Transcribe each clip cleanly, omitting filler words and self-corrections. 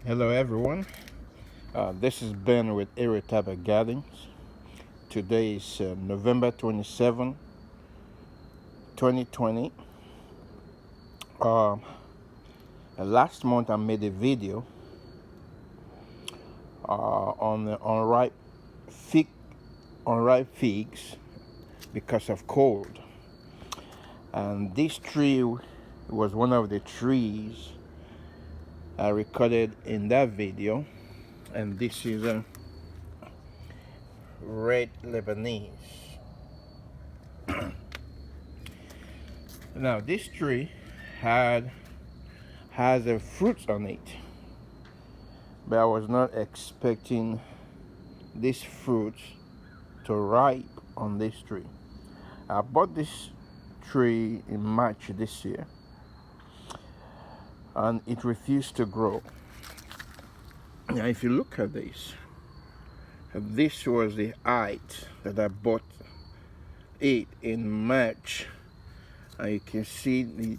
Hello everyone, this is Ben with Irritable Gardens. Today is November 27, 2020. Um, Last month I made a video on the unripe figs because of cold. And this tree was one of the trees I recorded in that video. And this is a red Lebanese. Now this tree had has a fruit on it, but I was not expecting this fruit to ripe on this tree. I bought this tree in March this year and it refused to grow. Now if you look at this was the height that I bought it in March, and you can see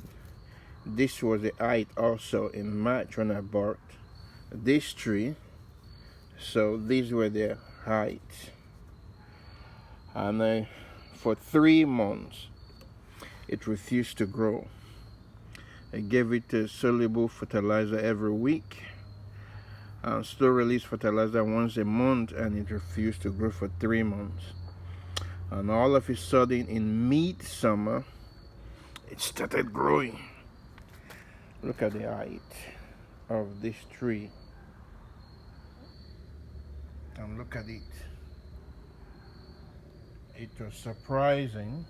this was the height also in March when I bought this tree. So these were the height, and for 3 months it refused to grow. I gave it a soluble fertilizer every week and slow release fertilizer once a month, and it refused to grow for 3 months. And all of a sudden in mid-summer it started growing. Look at the height of this tree and look at it. It was surprising,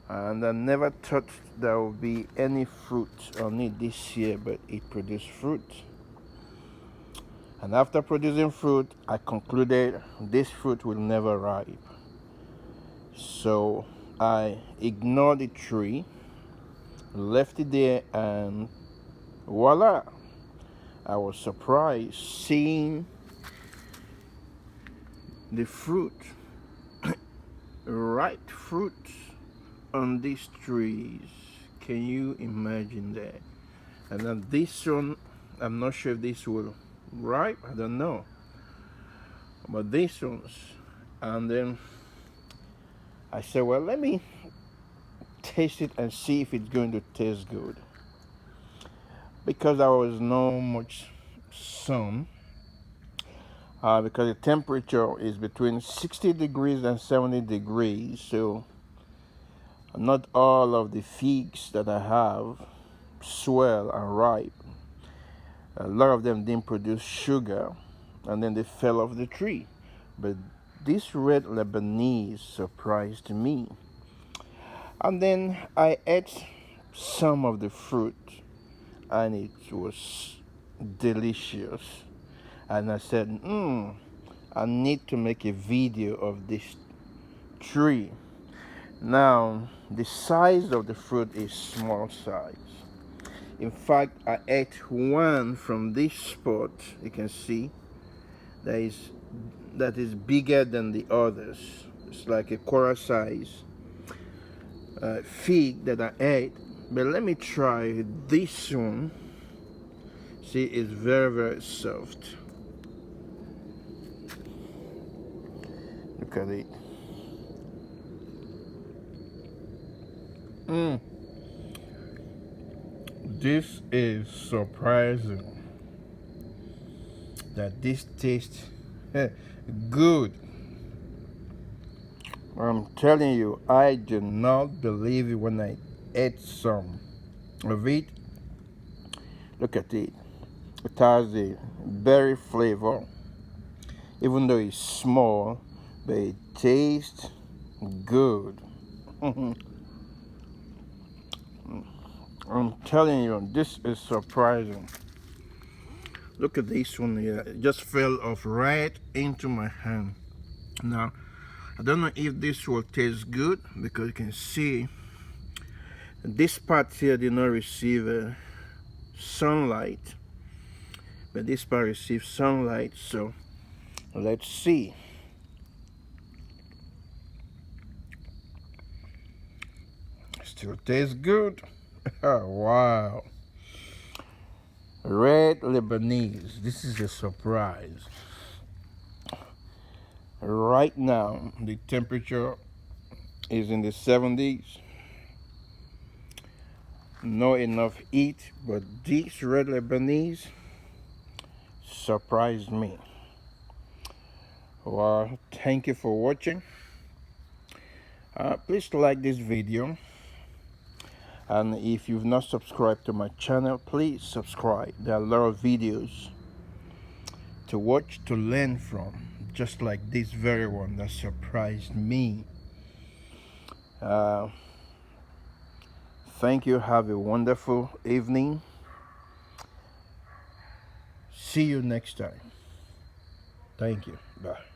and I never thought there would be any fruit on it this year, but it produced fruit. And after producing fruit, I concluded this fruit will never ripe. So I ignored the tree, left it there, and voila! I was surprised seeing the fruit, ripe fruit on these trees. Can you imagine that? And then this one, I'm not sure if this will ripe, I don't know, but these ones. And then I said, well, let me taste it and see if it's going to taste good, because there was no much sun, because the temperature is between 60 degrees and 70 degrees. So not all of the figs that I have swell and ripe. A lot of them didn't produce sugar, and then they fell off the tree. But this red Lebanese surprised me. And then I ate some of the fruit, and it was delicious. And I said, I need to make a video of this tree. Now, the size of the fruit is small size. In fact, I ate one from this spot. You can see that is bigger than the others. It's like a quarter size fig that I ate. But let me try this one. See, it's very, very soft. Look at it. This is surprising that this tastes good. I'm telling you, I did not believe it when I ate some of it. Look at it. It has a berry flavor, even though it's small, but it tastes good. I'm telling you, this is surprising. Look at this one here. It just fell off right into my hand. Now, I don't know if this will taste good, because you can see this part here did not receive sunlight, but this part received sunlight. So let's see. Still tastes good. Oh, wow. Red Lebanese. This is a surprise. Right now, the temperature is in the 70s. Not enough heat, but this Red Lebanese surprised me. Well, thank you for watching. Please like this video, and if you've not subscribed to my channel, please subscribe. There are a lot of videos to watch, to learn from, just like this very one that surprised me. Thank you. Have a wonderful evening. See you next time. Thank you. Bye.